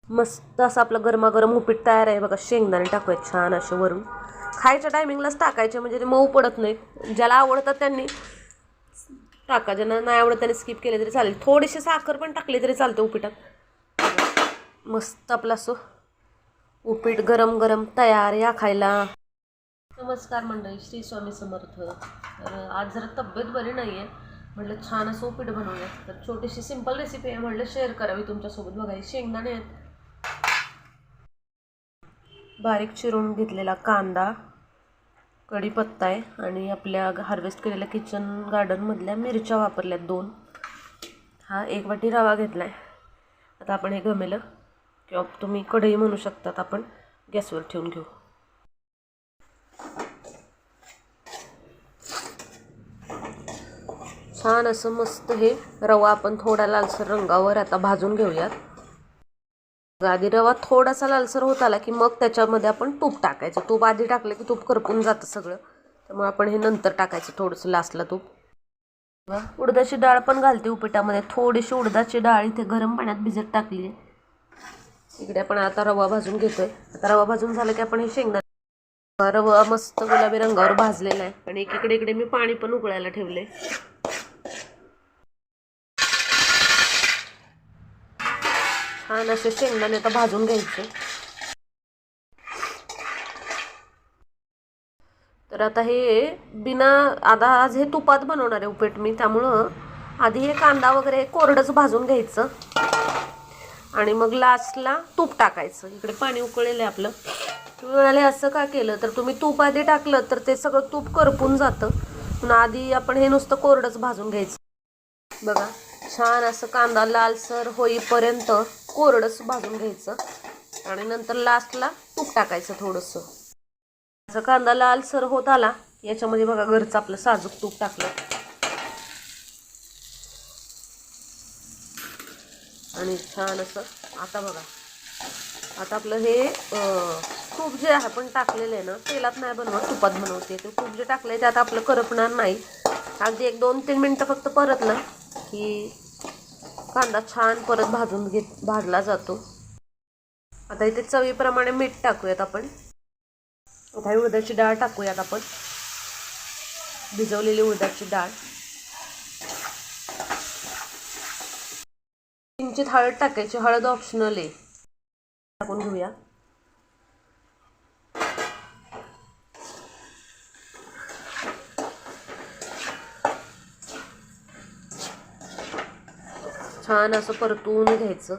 मस्त असं आपलं गरमागरम उपीट तयार आहे बघा. शेंगदाणे टाकूयात छान असे वरून. खायच्या टायमिंगलाच टाकायचे म्हणजे ते मऊ पडत नाही. ज्याला आवडतात त्यांनी टाका, ज्यांना नाही आवडत त्यांनी स्किप केले तरी चालेल. थोडीशी साखर पण टाकली तरी चालते उपीटात. मस्त आपलं असं उपीट गरम गरम तयार, या खायला. नमस्कार मंडळी, श्री स्वामी समर्थ. तर आज जरा तब्येत बरी नाही आहे, म्हटलं छान असं उपीट बनवूया. तर छोटीशी सिंपल रेसिपी आहे, म्हटलं शेअर करावी तुमच्यासोबत. बघा, शेंगदाणे आहेत, बारीक चिरून घेतलेला कांदा, कढीपत्ता आहे आणि आपल्या हार्वेस्ट केलेल्या किचन गार्डनमधल्या मिरच्या वापरल्यात 2. हा 1 वाटी रवा घेतला आहे. आता आपण हे घमेलं किंवा तुम्ही कढई म्हणू शकतात, आपण गॅसवर ठेवून घेऊ. छान असं मस्त हे रवा आपण थोडा लालसर रंगावर आता भाजून घेऊयात. आधी रवा थोडासा लालसर होत आला की मग त्याच्यामध्ये आपण तूप टाकायचं. तूप आधी टाकलं की तूप करपून जातं सगळं, त्यामुळे आपण हे नंतर टाकायचं थोडंसं लास्टला तूप. उडदाची डाळ पण घालते उपीटामध्ये. थोडीशी उडदाची डाळ इथे गरम पाण्यात भिजत टाकली आहे. इकडे आपण आता रवा भाजून घेतोय. आता रवा भाजून झालं की आपण हे शेंगदाणे, रवा मस्त गुलाबी रंगावर भाजलेला आहे आणि इकडे मी पाणी पण उकळायला ठेवले. छान असे शेंगदाणे आता भाजून घ्यायचे. तर आता हे आता आज हे तुपात बनवणार आहे उपीट मी, त्यामुळं आधी हे कांदा वगैरे कोरडंच भाजून घ्यायचं आणि मग लास्टला तूप टाकायचं. इकडे पाणी उकळलेलं आहे आपलं. तुम्ही म्हणाले असं का केलं, तर तुम्ही तूप आधी टाकलं तर ते सगळं तूप करपून जातं, म्हणून आधी आपण हे नुसतं कोरडंच भाजून घ्यायचं. बघा, छान असं कांदा लालसर होईपर्यंत कोरडंच भाजून घ्यायचं आणि नंतर लास्टला तूप टाकायचं थोडंसं. असं कांदा लालसर होत आला, याच्यामध्ये बघा घरचं आपलं साजूक तूप टाकलं आणि छान असं आता बघा, आता आपलं हे तूप जे आहे आपण टाकलेलं आहे ना, तेलात नाही बनवत, तुपात बनवते. ते तूप जे टाकलं आहे ते आता आपलं करपणार नाही. अगदी 1-2-3 मिनटं फक्त परतलं की कांदा छान परत भाजला जातो. आता इथे चवीप्रमाणे मीठ टाकूयात आपण. आता उडदाची डाळ टाकूयात आपण, भिजवलेली उडदाची डाळ. किंचित हळद टाकायची, हळद ऑप्शनल आहे, टाकून घेऊया. छान असं परतून घ्यायचं.